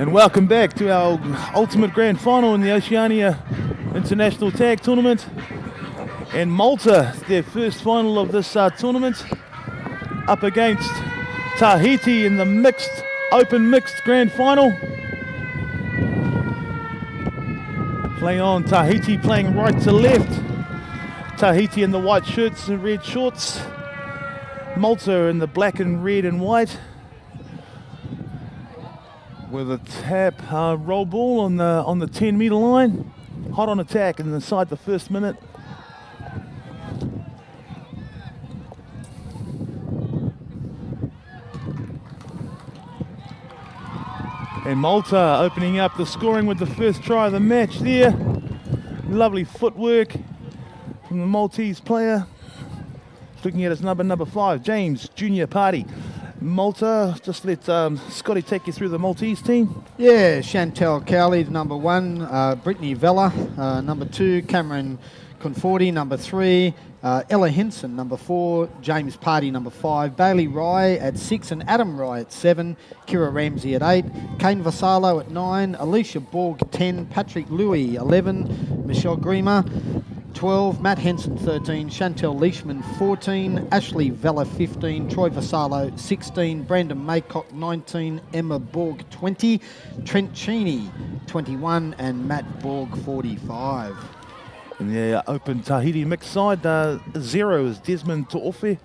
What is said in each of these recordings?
And welcome back to our ultimate grand final in the Oceania International Tag Tournament. And Malta, their first final of this tournament, up against Tahiti in the open mixed grand final. Play on, Tahiti playing right to left. Tahiti in the white shirts and red shorts. Malta in the black and red and white. With a tap roll ball on the 10-meter line. Hot on attack inside the first minute. And Malta opening up the scoring with the first try of the match there. Lovely footwork from the Maltese player. Looking at his number 5, James Junior Party. Malta, just let Scotty take you through the Maltese team. Yeah, Chantel Cowley, number 1, Brittany Vella, number 2, Cameron Conforti, number 3, Ella Henson, number 4, James Party, number 5, Bailey Rye at 6, and Adam Rye at 7, Kira Ramsey at 8, Kane Vassallo at 9, Alicia Borg 10, Patrick Louis 11, Michelle Grima 12, Matt Henson 13, Chantel Leishman 14, Ashley Vella 15, Troy Vassallo 16, Brandon Maycock 19, Emma Borg 20, Trent Cheney 21, and Matt Borg 45. In the open Tahiti mixed side, 0 is Desmond Tuofe,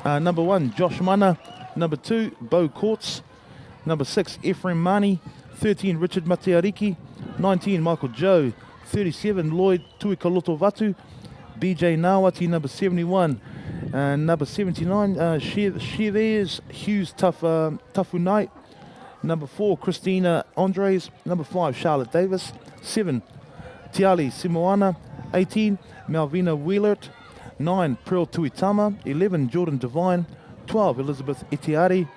number 1 Josh Mana, number 2 Bo Courts, number 6 Ephraim Mani, 13 Richard Mateariki, 19 Michael Joe, 37 Lloyd Tuikalotovatu, BJ Nawati, number 71, and number 79 Chevez Hughes Tafunai, number 4 Christina Andres, number 5 Charlotte Davis, 7 Tiali Simoana, 18 Malvina Wheelert, 9 Pearl Tuitama, 11 Jordan Devine, 12 Elizabeth Etiari,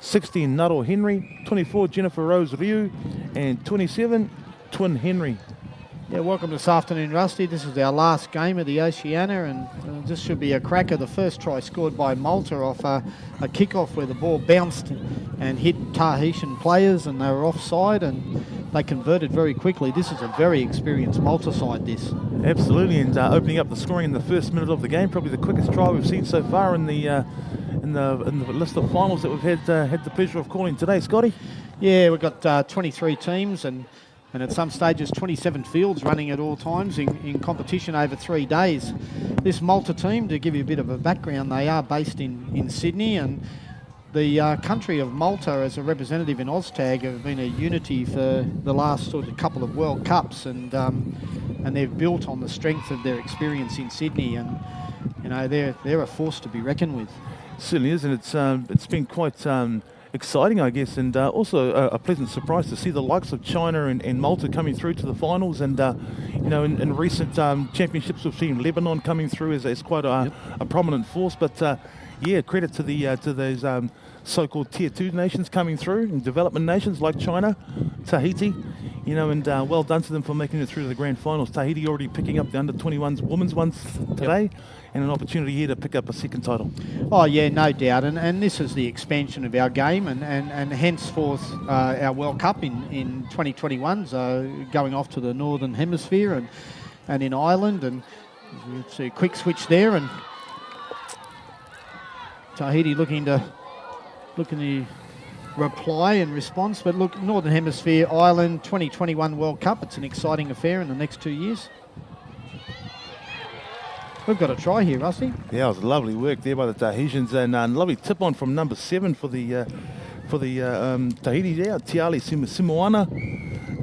16 Naro Henry, 24 Jennifer Rose Ryu, and 27 Twin Henry. Yeah, welcome this afternoon, Rusty. This is our last game of the Oceania, and this should be a cracker. The first try scored by Malta off a kickoff where the ball bounced and hit Tahitian players, and they were offside, and they converted very quickly. This is a very experienced Malta side, this. Absolutely, and opening up the scoring in the first minute of the game, probably the quickest try we've seen so far in the list of finals that we've had the pleasure of calling today, Scotty. Yeah, we've got 23 teams, and at some stages 27 fields running at all times in competition over 3 days. This Malta team, to give you a bit of a background, they are based in Sydney, and the country of Malta as a representative in OzTag have been a unity for the last sort of couple of World Cups, and they've built on the strength of their experience in Sydney, and you know they're a force to be reckoned with. Certainly is, and it's been quite exciting, I guess, and also a pleasant surprise to see the likes of China and Malta coming through to the finals. And in recent championships, we've seen Lebanon coming through as quite a prominent force. But yeah, credit to those so-called Tier 2 nations coming through, and development nations like China, Tahiti, and well done to them for making it through to the grand finals. Tahiti already picking up the under-21s women's ones today, and an opportunity here to pick up a second title. Oh yeah, no doubt, and this is the expansion of our game, and henceforth our World Cup in 2021, so going off to the Northern Hemisphere and in Ireland, and you see a quick switch there, and Tahiti looking to reply and response. But look, Northern Hemisphere, Ireland, 2021 World Cup. It's an exciting affair in the next 2 years. We've got a try here, Rusty. Yeah, it was lovely work there by the Tahitians, and lovely tip on from number 7 for the Tahiti there, Tiali Simoana,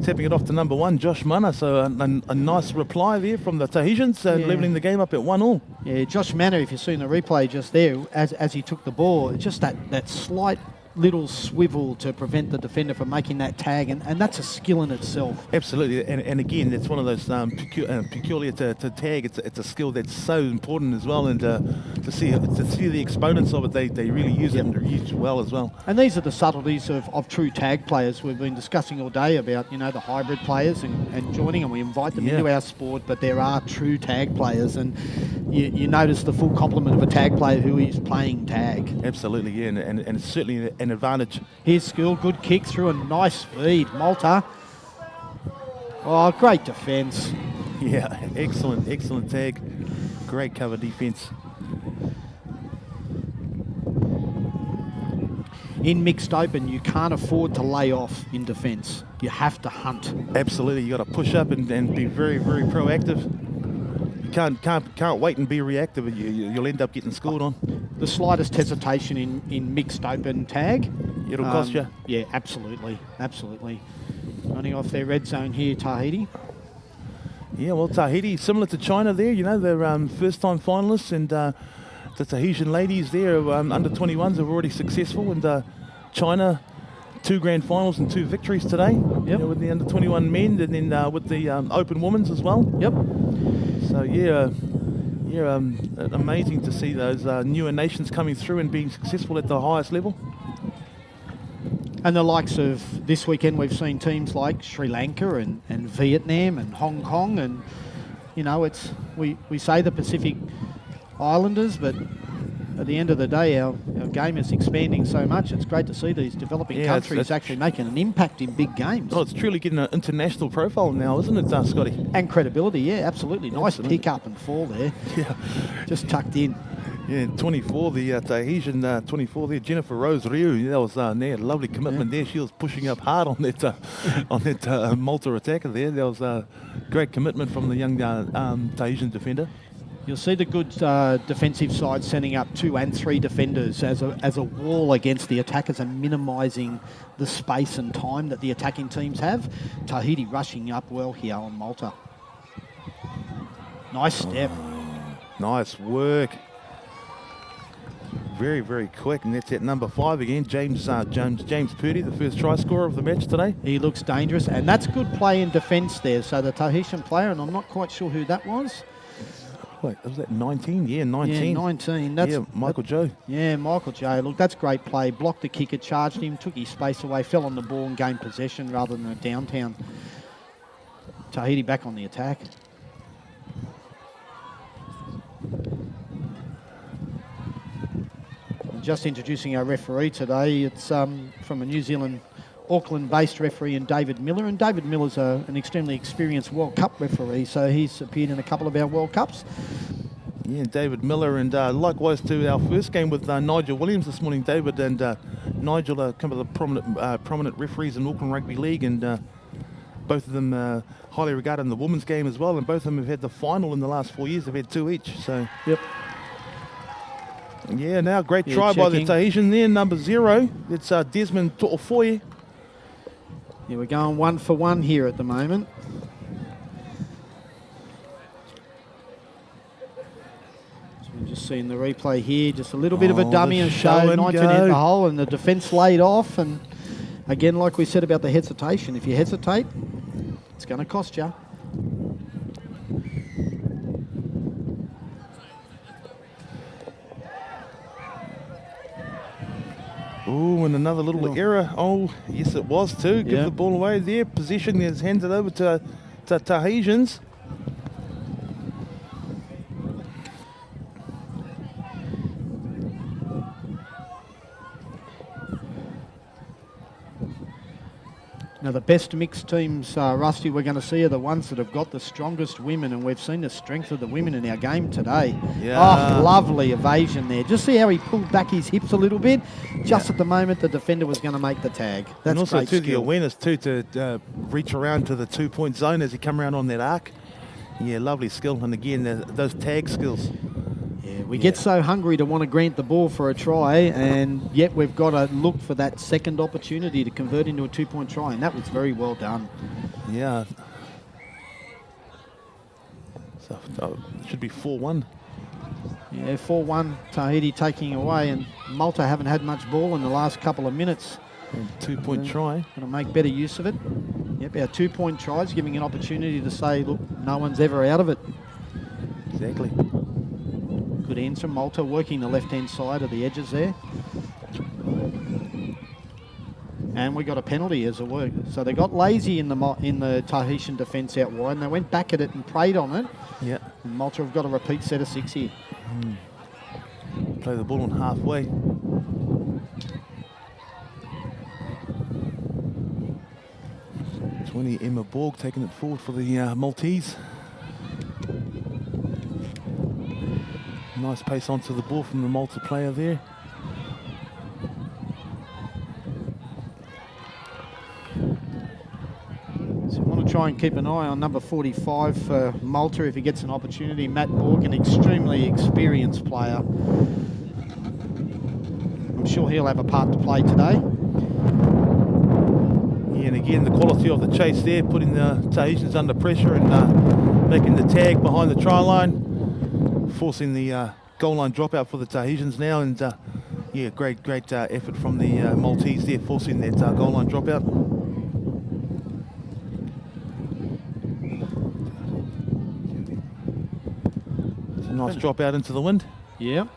tapping it off to number 1, Josh Mana. So a nice reply there from the Tahitians, levelling the game up at 1-1. Yeah, Josh Mana, if you've seen the replay just there, as he took the ball, just that slight little swivel to prevent the defender from making that tag, and that's a skill in itself. Absolutely, and again, it's one of those peculiar to tag. It's a skill that's so important as well, and to see the exponents of it, they really use it and use it well as well. And these are the subtleties of true tag players. We've been discussing all day about the hybrid players and joining, and we invite them into our sport, but there are true tag players, and you notice the full complement of a tag player who is playing tag. Absolutely, yeah, and it's certainly an advantage. Here's School, good kick through a nice speed. Malta. Oh, great defence. Yeah, excellent tag. Great cover defence. In mixed open, you can't afford to lay off in defence. You have to hunt. Absolutely, you got to push up and be very proactive. You can't wait and be reactive. You'll end up getting scored on. The slightest hesitation in mixed open tag. It'll cost you. Yeah, absolutely. Running off their red zone here, Tahiti. Yeah, well, Tahiti, similar to China there, they're first-time finalists, and the Tahitian ladies there, under 21s, are already successful, and China, 2 grand finals and 2 victories today. Yep. With the under 21 men, and then with the open women's as well. Yep. So amazing to see those newer nations coming through and being successful at the highest level. And the likes of this weekend, we've seen teams like Sri Lanka and Vietnam and Hong Kong, and we say the Pacific Islanders, but at the end of the day, our game is expanding so much. It's great to see these developing countries actually making an impact in big games. Oh, it's truly getting an international profile now, isn't it, Scotty? And credibility, yeah, absolutely. Nice pick up and fall there. Yeah. Just tucked in. Yeah, 24, the Tahitian 24 there, Jennifer Rose Riu. That was there, lovely commitment there. She was pushing up hard on that Malta attacker there. That was a great commitment from the young Tahitian defender. You'll see the good defensive side sending up 2 and 3 defenders as a wall against the attackers and minimising the space and time that the attacking teams have. Tahiti rushing up well here on Malta. Nice step. Nice work. Very quick, and that's at number 5 again, James Purdy, the first try scorer of the match today. He looks dangerous, and that's good play in defence there. So the Tahitian player, and I'm not quite sure who that was. Wait, was that 19? Yeah, 19. Yeah, 19. Michael Joe. Yeah, Michael Joe. Look, that's great play. Blocked the kicker, charged him, took his space away, fell on the ball and gained possession rather than a downtown. Tahiti back on the attack. Just introducing our referee today. It's from a New Zealand, Auckland-based referee, and David Miller. And David Miller's an extremely experienced World Cup referee, so he's appeared in a couple of our World Cups. Yeah, David Miller, and likewise to our first game with Nigel Williams this morning. David and Nigel are a couple of the prominent referees in Auckland Rugby League, and both of them highly regarded in the women's game as well, and both of them have had the final in the last 4 years. They've had 2 each. So. Yep. Yeah, now great try by the Tahitian there, number 0. It's Desmond To'ofoe. Yeah, we're going 1 for 1 here at the moment. So we're just seeing the replay here, just a little bit of a dummy and show. 19 in the hole, and the defence laid off. And again, like we said about the hesitation, if you hesitate, it's going to cost you. Oh, and another little error. Oh, yes, it was too. Give the ball away there. Possession is handed over to Tahitians. Now, the best mixed teams, Rusty, we're going to see are the ones that have got the strongest women, and we've seen the strength of the women in our game today. Yeah. Oh, lovely evasion there. Just see how he pulled back his hips a little bit, just at the moment the defender was going to make the tag. That's and also, great too, skill. the awareness, too, to reach around to the 2-point zone as he come around on that arc. Yeah, lovely skill. And again, those tag skills. We get so hungry to want to grant the ball for a try, and yet we've got to look for that second opportunity to convert into a 2-point try, and that was very well done. Yeah. So it should be 4-1. Yeah, 4-1, Tahiti taking away, and Malta haven't had much ball in the last couple of minutes. And 2-point try. Going to make better use of it. Yep, our 2-point tries, giving an opportunity to say, look, no one's ever out of it. Exactly. Good ends from Malta, working the left-hand side of the edges there. And we got a penalty as it were. So they got lazy in the Tahitian defence out wide, and they went back at it and preyed on it. Yeah. And Malta have got a repeat set of 6 here. Play the ball on halfway. Emma Borg taking it forward for the Maltese. Nice pace onto the ball from the Malta player there. So we want to try and keep an eye on number 45 for Malta if he gets an opportunity. Matt Borg, an extremely experienced player. I'm sure he'll have a part to play today. And again, the quality of the chase there, putting the Tahitians under pressure and making the tag behind the try line, forcing the goal line dropout for the Tahitians now. And yeah, great effort from the Maltese there, forcing that goal line dropout. It's a nice drop out into the wind. Yeah.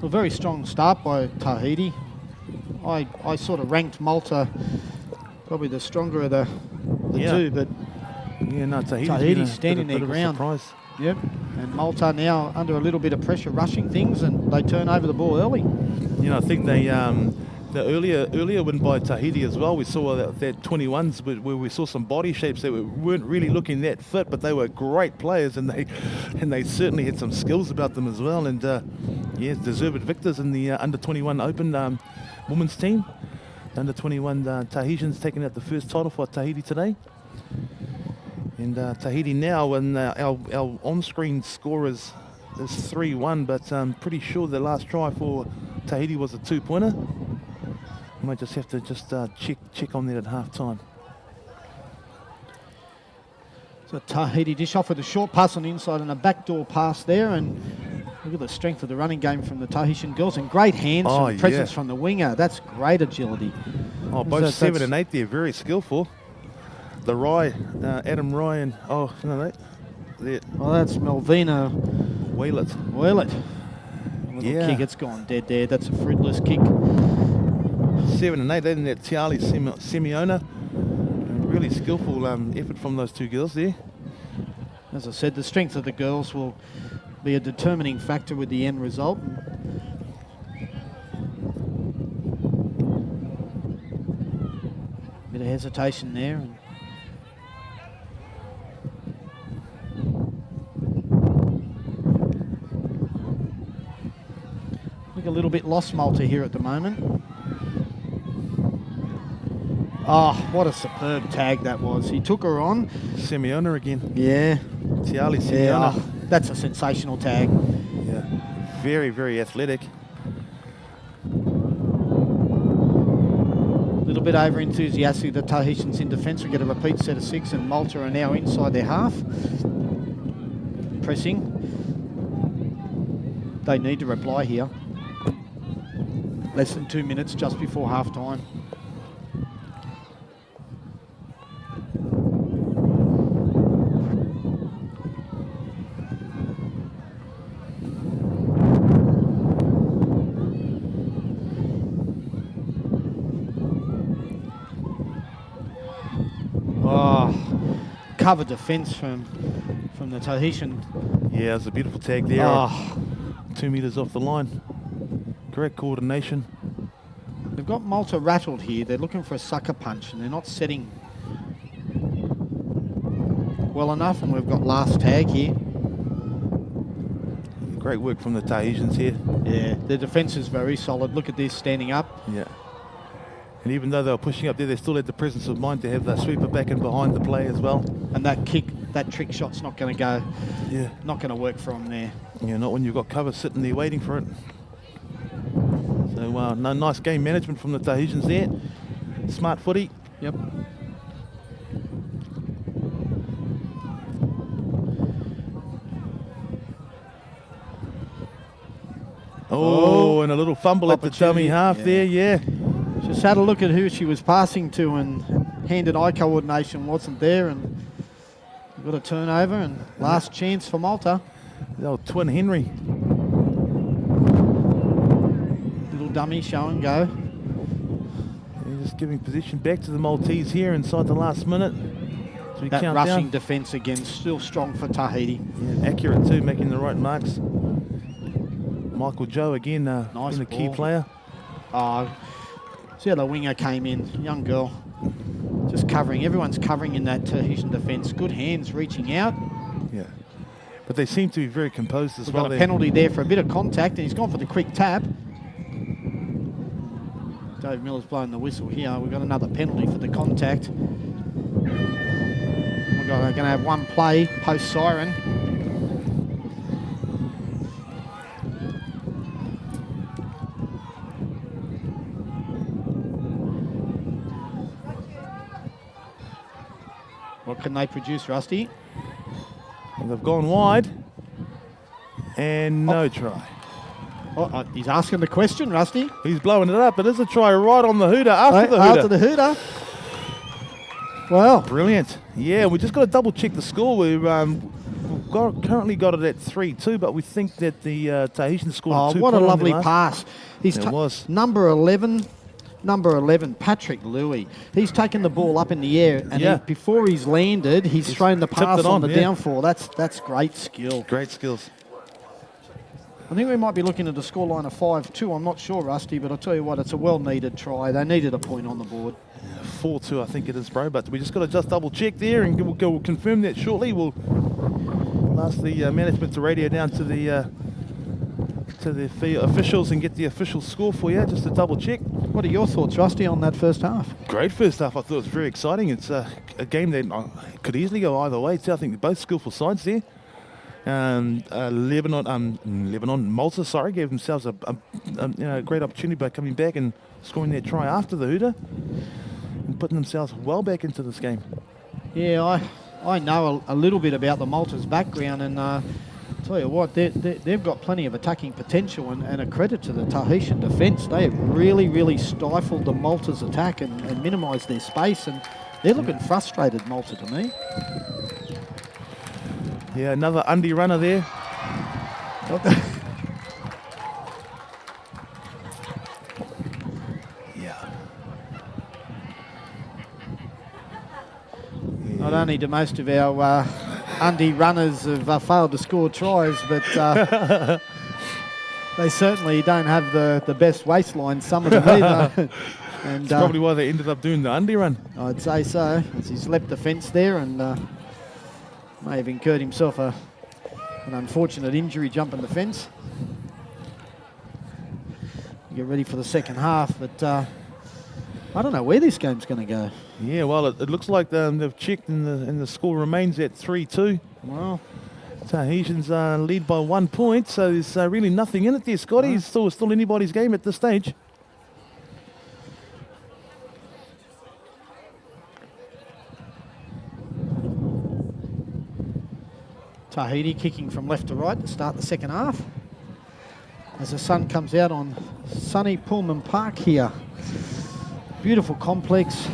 A very strong start by Tahiti. I sort of ranked Malta probably the stronger of the two, but yeah, no, Tahiti's standing their ground. Surprise. Yep, and Malta now under a little bit of pressure, rushing things, and they turn over the ball early. You know, I think they the earlier win by Tahiti as well. We saw that 21s where we saw some body shapes that weren't really looking that fit, but they were great players, and they certainly had some skills about them as well. And yeah, deserved victors in the under 21 Open women's team. Under 21 Tahitians taking out the first title for Tahiti today. And Tahiti now, and our on-screen score is 3-1, but I'm pretty sure the last try for Tahiti was a 2-pointer. We might just have to check on that at half-time. So Tahiti dish off with a short pass on the inside and a backdoor pass there, and look at the strength of the running game from the Tahitian girls, and great hands and presence from the winger. That's great agility. Oh, both 7 and 8 there, very skillful. The Rye, Adam Rye, and well, that's Melvina Wheelet. Little kick, it's gone dead there. That's a fruitless kick. 7 and 8, then that Tiali Simeona. Really skillful effort from those two girls there. As I said, the strength of the girls will be a determining factor with the end result. Bit of hesitation there. Look a little bit lost Malta here at the moment. Oh, what a superb tag that was. He took her on. Simeona again. Yeah. Tiali Simeona. Yeah, that's a sensational tag. Yeah. Very, very athletic. A little bit over enthusiastic. The Tahitians in defence will get a repeat set of 6, and Malta are now inside their half. Pressing. They need to reply here. Less than 2 minutes just before half time. Cover defence from the Tahitian. Yeah, it's a beautiful tag there. Oh. 2 meters off the line. Correct coordination. They've got Malta rattled here. They're looking for a sucker punch, and they're not setting well enough, and we've got last tag here. Great work from the Tahitians here. Yeah, their defence is very solid. Look at this, standing up. Yeah. And even though they were pushing up there, they still had the presence of mind to have the sweeper back and behind the play as well. And that kick, that trick shot's not going to go. Yeah. Not going to work for them there. Yeah, not when you've got cover sitting there waiting for it. So, no, nice game management from the Tahitians there. Smart footy. Yep. Oh, and a little fumble at the dummy half there, yeah. Just had a look at who she was passing to, and hand and eye coordination wasn't there, and got a turnover, and last chance for Malta. The old twin Henry. Little dummy show and go. Just giving position back to the Maltese here inside the last minute. As we That count rushing down. defence again, still strong for Tahiti. Yeah, accurate too, making the right marks. Michael Joe again, Nice been a key ball. player. See how the winger came in, young girl. Just covering, everyone's covering in that Tahitian defence. Good hands reaching out. Yeah. But they seem to be very composed as We've well. got a penalty there for a bit of contact, and he's gone for the quick tap. Dave Miller's blowing the whistle here. We've got another penalty for the contact. We're going to have one play post siren. What can they produce, Rusty? And they've gone wide. And no try. Oh, he's asking the question, Rusty. He's blowing it up. It is a try right on the hooter after the hooter. After the hooter. Well, Brilliant. Yeah, we just got to double check the score. We've currently got it at 3-2, but we think that the Tahitian scored 2 what a points on lovely the last. pass. He's It was. number 11, Patrick Louis. He's taken the ball up in the air, and before he's landed, he's thrown the pass on the downfall. That's great skill. Great skills. I think we might be looking at a scoreline of 5-2. I'm not sure, Rusty, but I'll tell you what, it's a well-needed try. They needed a point on the board. 4-2, I think it is, bro. But we just got to just double check there, and we'll confirm that shortly. We'll ask the management to radio down to the officials and get the official score for you, just to double check. What are your thoughts, Rusty, on that first half? Great first half. I thought it was very exciting. It's a game that could easily go either way too. I think both skillful sides there. Malta, gave themselves a great opportunity by coming back and scoring their try after the hooter and putting themselves well back into this game. Yeah, I know a little bit about the Malta's background, and tell you what, they've got plenty of attacking potential, and a credit to the Tahitian defence. They have really, really stifled the Malta's attack and minimised their space, and they're looking frustrated, Malta, to me. Yeah, another undie runner there. Not only do most of our undie runners have failed to score tries, but they certainly don't have the best waistline, some of them either. And that's probably why they ended up doing the undie run. I'd say so, as he's leapt the fence there and may have incurred himself an unfortunate injury jumping the fence. Get ready for the second half, but I don't know where this game's going to go. Yeah, well, it looks like they've checked and the score remains at 3-2. Well, Tahitians lead by 1 point, so there's really nothing in it there, Scotty. It's still anybody's game at this stage. Tahiti kicking from left to right to start the second half. As the sun comes out on sunny Pullman Park here. Beautiful complex.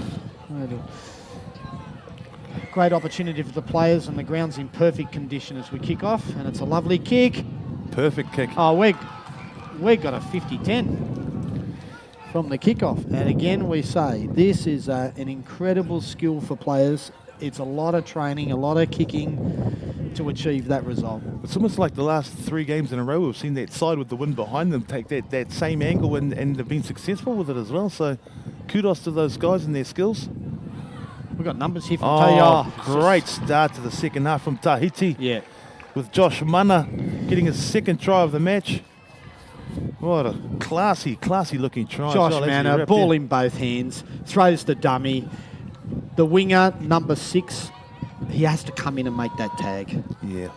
Great opportunity for the players, and the ground's in perfect condition as we kick off, and it's a lovely kick. Perfect kick. Oh, we got a 50-10 from the kickoff. And again, we say this is an incredible skill for players. It's a lot of training, a lot of kicking to achieve that result. It's almost like the last 3 games in a row we've seen that side with the wind behind them take that same angle and they've been successful with it as well. So kudos to those guys and their skills. We've got numbers here from Tahiti. Great start to the second half from Tahiti. Yeah. With Josh Mana getting his second try of the match. What a classy looking try. Josh Mana, ball in both hands, throws the dummy. The winger, number 6, he has to come in and make that tag. Yeah.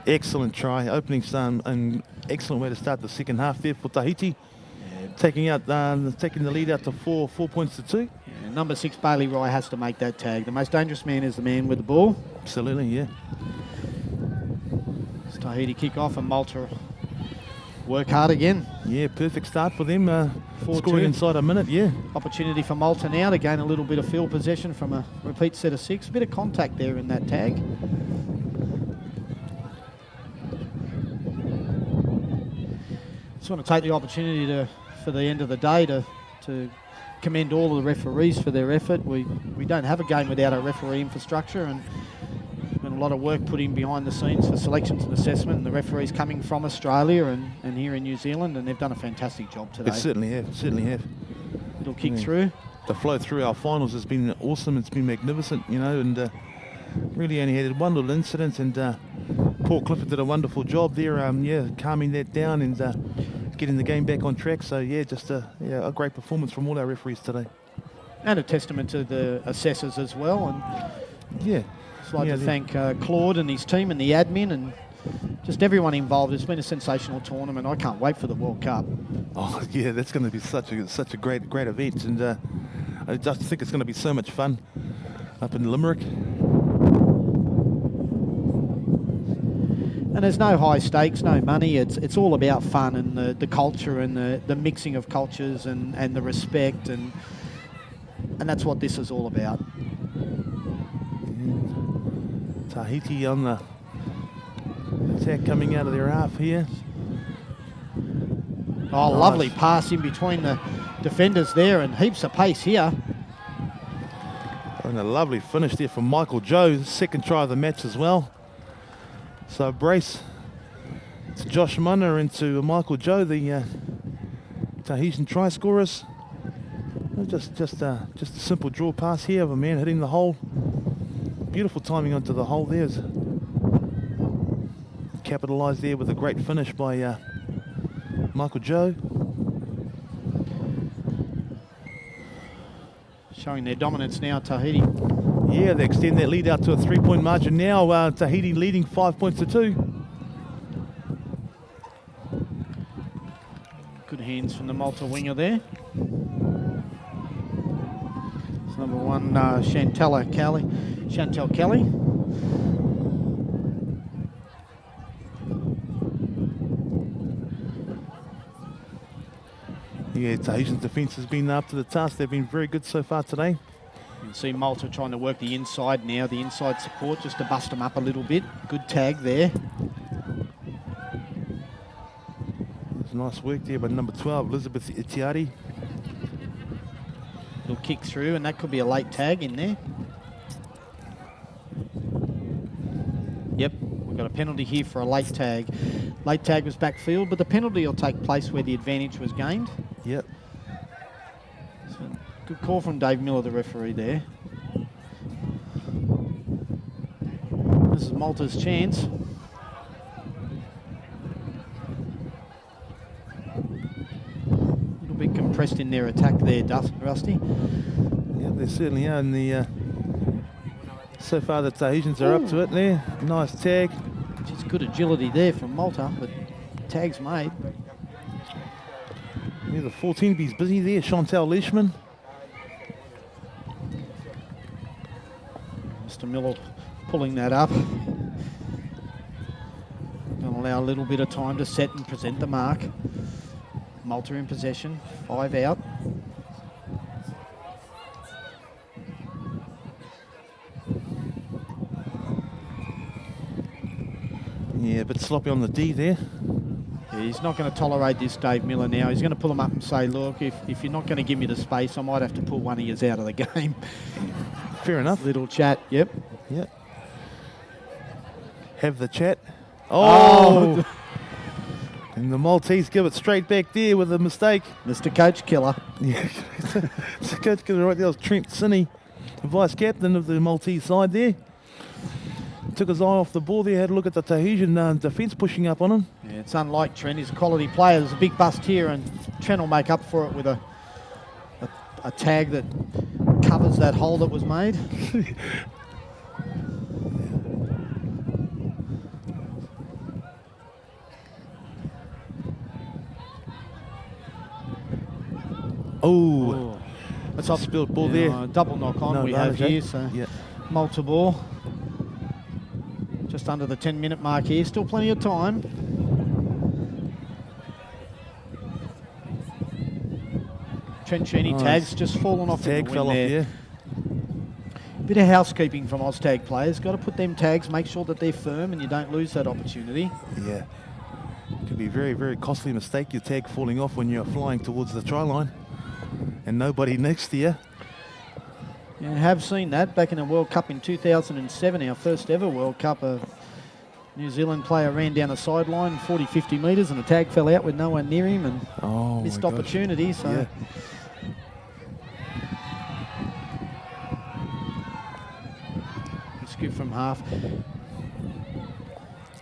Excellent try. Opening an excellent way to start the second half there for Tahiti. Yeah. Taking the lead out to 4 points to 2. Yeah, number 6, Bailey Rye, has to make that tag. The most dangerous man is the man with the ball. Absolutely, yeah. It's Tahiti kick off and Malta work hard again. Yeah, perfect start for them. 4-2. Scoring inside a minute, yeah. Opportunity for Malta now to gain a little bit of field possession from a repeat set of 6. A bit of contact there in that tag. Just want to take the opportunity for the end of the day to commend all of the referees for their effort. We don't have a game without a referee infrastructure, and there's been a lot of work put in behind the scenes for selections and assessment, and the referees coming from Australia and here in New Zealand, and they've done a fantastic job today. They certainly have. Little kick through. The flow through our finals has been awesome. It's been magnificent, you know, and really only had one little incident, and Paul Clifford did a wonderful job there, calming that down and getting the game back on track. So yeah, just a great performance from all our referees today. And a testament to the assessors as well. And yeah, I'd like to thank Claude and his team and the admin and just everyone involved. It's been a sensational tournament. I can't wait for the World Cup. Oh yeah, that's going to be such a great event, and I just think it's going to be so much fun up in Limerick. And there's no high stakes, no money. It's all about fun and the culture and the mixing of cultures and the respect, and that's what this is all about. Tahiti on the attack coming out of their half here. Oh, nice. Lovely pass in between the defenders there, and heaps of pace here. And a lovely finish there from Michael Joe, second try of the match as well. So brace to Josh Munner and to Michael Joe, the Tahitian try scorers. Just a simple draw pass here of a man hitting the hole. Beautiful timing onto the hole there. Capitalised there with a great finish by Michael Joe. Showing their dominance now, Tahiti. Yeah, they extend that lead out to a 3-point margin now. Tahiti leading 5 points to 2. Good hands from the Malta winger there. It's number 1, Chantel Kelly. Yeah, Tahitian defence has been up to the task. They've been very good so far today. You can see Malta trying to work the inside now, the inside support, just to bust them up a little bit. Good tag there. There's nice work there by number 12, Elizabeth Itiari. Little kick through, and that could be a late tag in there. Yep, we've got a penalty here for a late tag. Late tag was backfield, but the penalty will take place where the advantage was gained. Yep. So good call from Dave Miller, the referee there. This is Malta's chance. A little bit compressed in their attack there, Rusty. Yeah, they certainly are. And so far the Tahitians are up to it there. Nice tag. Just good agility there from Malta, but tag's made. Yeah, the 14-B's busy there, Chantal Leishman. Mr. Miller pulling that up. Going to allow a little bit of time to set and present the mark. Malta in possession, 5 out. Yeah, a bit sloppy on the D there. Yeah, he's not going to tolerate this, Dave Miller, now. He's going to pull him up and say, look, if you're not going to give me the space, I might have to pull one of yous out of the game. Fair enough. Little chat, yep. Yep. Have the chat. Oh! And the Maltese give it straight back there with a mistake. Mr. Coach Killer. Yeah, Mr. Coach Killer right there was Trent Sinney, the vice-captain of the Maltese side there. Took his eye off the ball there, had a look at the Tahitian defence pushing up on him. Yeah, it's unlike Trent. He's a quality player. There's a big bust here, and Trent will make up for it with a tag that covers that hole that was made. Oh, that's off spilled ball there. Double knock on we have here, so yeah. Malta ball. Just under the 10-minute mark here, still plenty of time. Trent Cheney tags just fallen off. Tag fell off, yeah. Bit of housekeeping from Oztag players. Got to put them tags, make sure that they're firm and you don't lose that opportunity. Yeah. Could be a very, very costly mistake, your tag falling off when you're flying towards the try line. And nobody next to you. Yeah, I have seen that back in the World Cup in 2007, our first ever World Cup. A New Zealand player ran down the sideline 40, 50 metres and the tag fell out with no one near him and missed opportunity. So. Yeah. Good from half.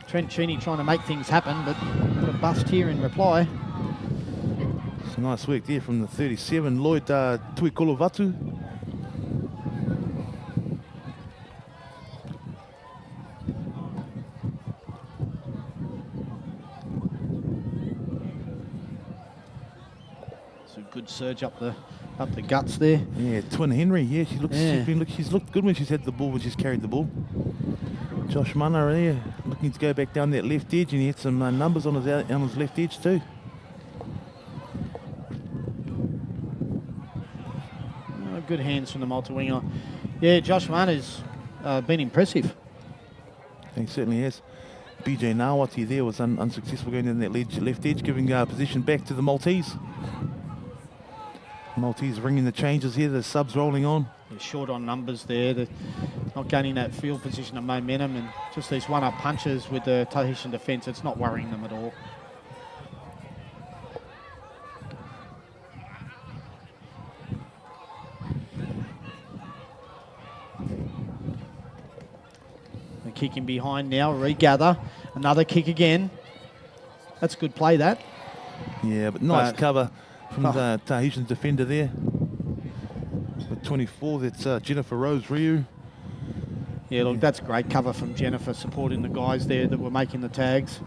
Trent Cheney trying to make things happen, but got a bust here in reply. Some nice work there from the 37, Lloyd Tuikolovatu. It's a good surge up the guts there. Yeah, Twin Henry. Yeah, she's looked good when she's had the ball, when she's carried the ball. Josh Munner there, looking to go back down that left edge, and he had some numbers on his left edge too. Good hands from the Malta winger. Yeah, Josh Munner's been impressive. He certainly has. BJ Nawati there was unsuccessful going down that left edge, giving position back to the Maltese. Maltese ringing the changes here, the subs rolling on. They're short on numbers there. They're not gaining that field position of momentum, and just these one-up punches with the Tahitian defence, it's not worrying them at all. They're kicking behind now, regather. Another kick again. That's good play, that. Yeah, but nice cover from the Tahitian defender there. With 24, that's Jennifer Rose Ryu. Yeah, look, that's great cover from Jennifer, supporting the guys there that were making the tags.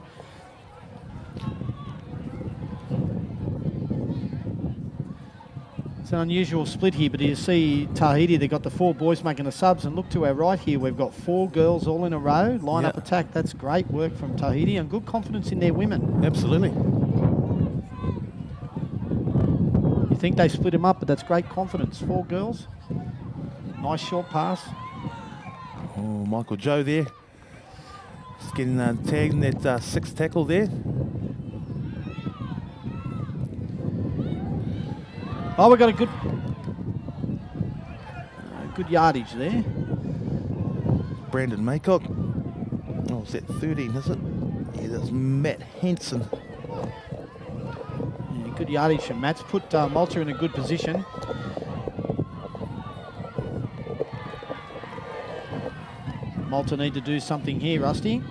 It's an unusual split here, but you see Tahiti, they've got the 4 boys making the subs, and look to our right here, we've got 4 girls all in a row, line-up attack. That's great work from Tahiti and good confidence in their women. Absolutely. You think they split him up, but that's great confidence. 4 girls. Nice short pass. Oh, Michael Joe there. Just getting tagged in that 6th tackle there. Oh, we've got a good yardage there. Brandon Maycock. Oh, is that 13, is it? Yeah, that's Matt Henson. Yeah, good yardage from Matt's put Malta in a good position. Malta need to do something here, Rusty.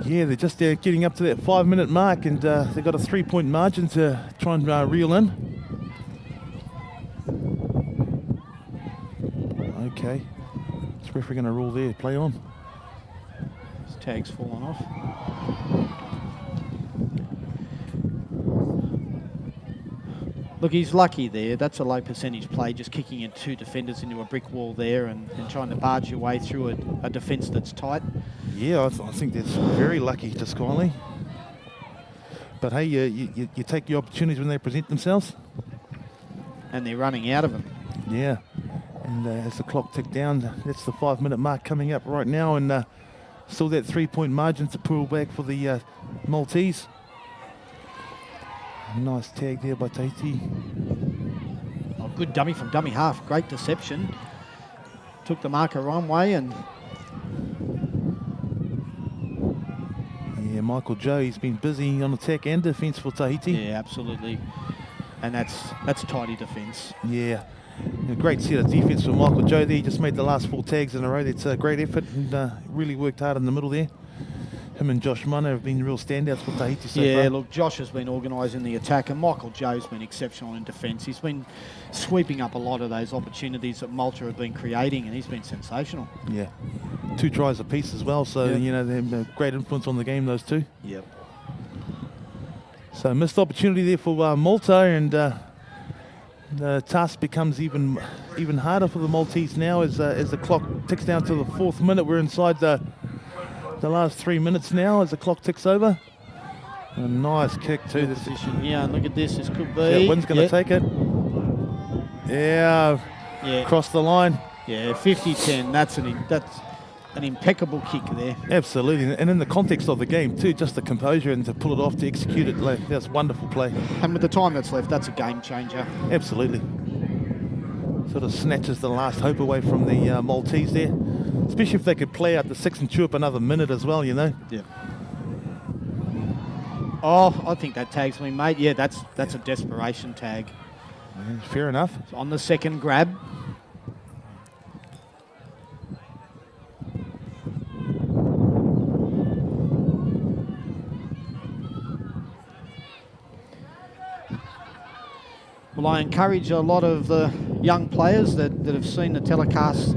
Yeah, they're just getting up to that 5-minute mark, and they've got a 3-point margin to try and reel in. Okay. Is referee going to rule there? Play on. His tag's fallen off. Look, he's lucky there. That's a low percentage play, just kicking in 2 defenders into a brick wall there and trying to barge your way through a defence that's tight. Yeah, I think that's very lucky, just kindly. But hey, you take your opportunities when they present themselves. And they're running out of them. Yeah. And as the clock ticked down, that's the 5-minute mark coming up right now, and still that 3-point margin to pull back for the Maltese. Nice tag there by Tahiti. Oh, good dummy from dummy half. Great deception. Took the marker wrong way, and yeah, Michael Joe, he's been busy on attack and defence for Tahiti. Yeah, absolutely. And that's tidy defence. Yeah. A great set of defence from Michael Joe there. He just made the last 4 tags in a row. It's a great effort, and really worked hard in the middle there. Him and Josh Munner have been real standouts for Tahiti so far. Yeah, look, Josh has been organising the attack, and Michael Joe's been exceptional in defence. He's been sweeping up a lot of those opportunities that Malta have been creating, and he's been sensational. Yeah. 2 tries apiece as well, so, you know, they have a great influence on the game, those 2. Yep. So missed opportunity there for Malta, and the task becomes even harder for the Maltese now as the clock ticks down to the 4th minute. We're inside the last 3 minutes now as the clock ticks over. A nice kick too. This position. Yeah, and look at this. This could be. Yeah, Wynn's going to take it. Yeah. Yeah. Cross the line. Yeah, 50-10. an impeccable kick there. Absolutely, and in the context of the game too, just the composure and to pull it off, to execute it, that's wonderful play. And with the time that's left, that's a game changer. Absolutely. Sort of snatches the last hope away from the Maltese there, especially if they could play out the 6 and chew up another minute as well, you know. Yeah. Oh, I think that tag's been made. Yeah, that's a desperation tag. Yeah, fair enough. It's on the second grab. Well, I encourage a lot of the young players that have seen the telecast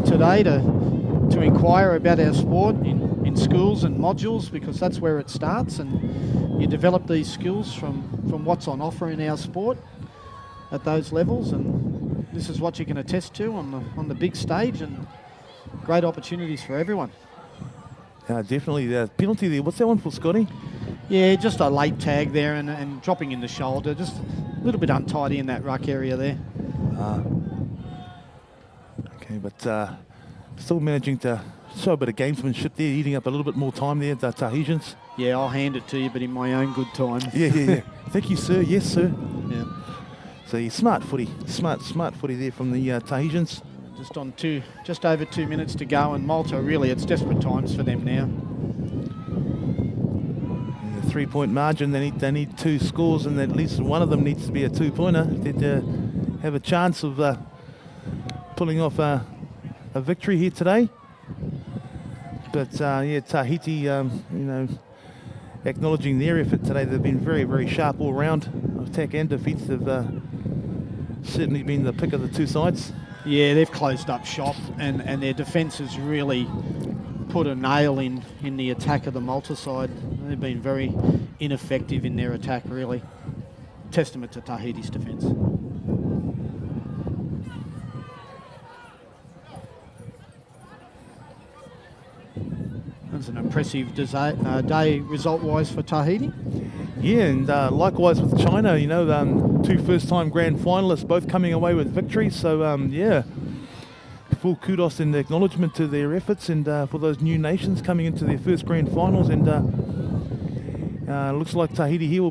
today to inquire about our sport in schools and modules, because that's where it starts, and you develop these skills from what's on offer in our sport at those levels, and this is what you can attest to on the big stage, and great opportunities for everyone. Definitely. The penalty there, what's that one for, Scotty? Yeah, just a late tag there and dropping in the shoulder, just a little bit untidy in that ruck area there. Okay, but still managing to show a bit of gamesmanship there, eating up a little bit more time there, the Tahitians. Yeah, I'll hand it to you, but in my own good time. Yeah. Thank you, sir. Yes, sir. Yeah. So smart footy there from the Tahitians. Just over 2 minutes to go, and Malta, really, it's desperate times for them now. Yeah, 3-point margin. They need 2 scores, and at least one of them needs to be a 2-pointer to have a chance of pulling off a victory here today. But Tahiti, acknowledging their effort today. They've been very, very sharp all round. Attack and defence have certainly been the pick of the two sides. Yeah, they've closed up shop, and their defence has really put a nail in the attack of the Malta side. They've been very ineffective in their attack, really. Testament to Tahiti's defence. That's an impressive day result-wise for Tahiti. Yeah, and likewise with China, 2 first-time grand finalists, both coming away with victories. So, full kudos and acknowledgement to their efforts, and for those new nations coming into their first grand finals. And looks like Tahiti here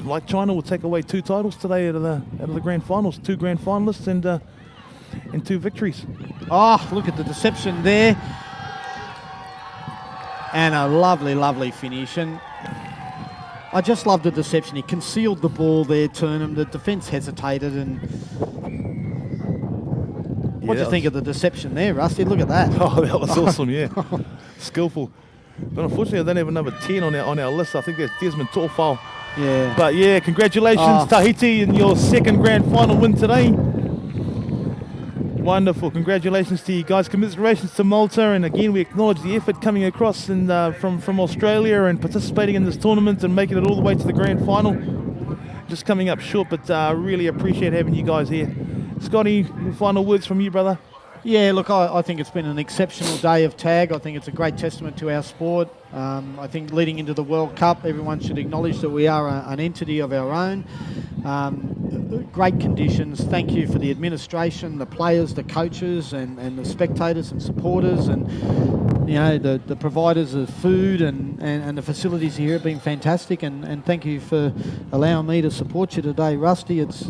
like China, will take away 2 titles today out of the grand finals. 2 grand finalists and 2 victories. Oh, look at the deception there. And a lovely, lovely finish. And I just love the deception. He concealed the ball there, Turnham. The defence hesitated. And what do you think of the deception there, Rusty? Look at that. Oh, that was awesome, yeah. Skillful. But unfortunately, I don't have a number 10 on our list. I think that's Desmond Torfall. Yeah. But yeah, congratulations, Tahiti, in your 2nd grand final win today. Wonderful. Congratulations to you guys. Commiserations to Malta, and again we acknowledge the effort coming across and from Australia and participating in this tournament and making it all the way to the grand final. Just coming up short, but really appreciate having you guys here. Scotty, final words from you, brother? Yeah, look, I think it's been an exceptional day of tag. I think it's a great testament to our sport. I think leading into the World Cup, everyone should acknowledge that we are an entity of our own. Great conditions. Thank you for the administration, the players, the coaches, and the spectators and supporters, and the providers of food and the facilities here have been fantastic. And thank you for allowing me to support you today, Rusty. It's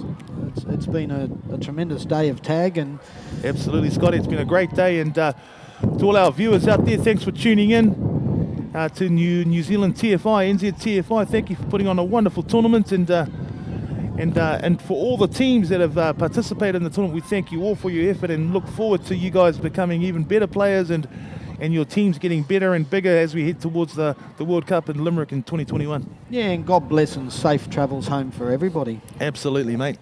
been a tremendous day of tag. And absolutely, Scotty. It's been a great day, and to all our viewers out there, thanks for tuning in. To New Zealand TFI, NZ TFI, thank you for putting on a wonderful tournament, and for all the teams that have participated in the tournament, we thank you all for your effort and look forward to you guys becoming even better players and your teams getting better and bigger as we head towards the World Cup in Limerick in 2021. Yeah, and God bless and safe travels home for everybody. Absolutely, mate.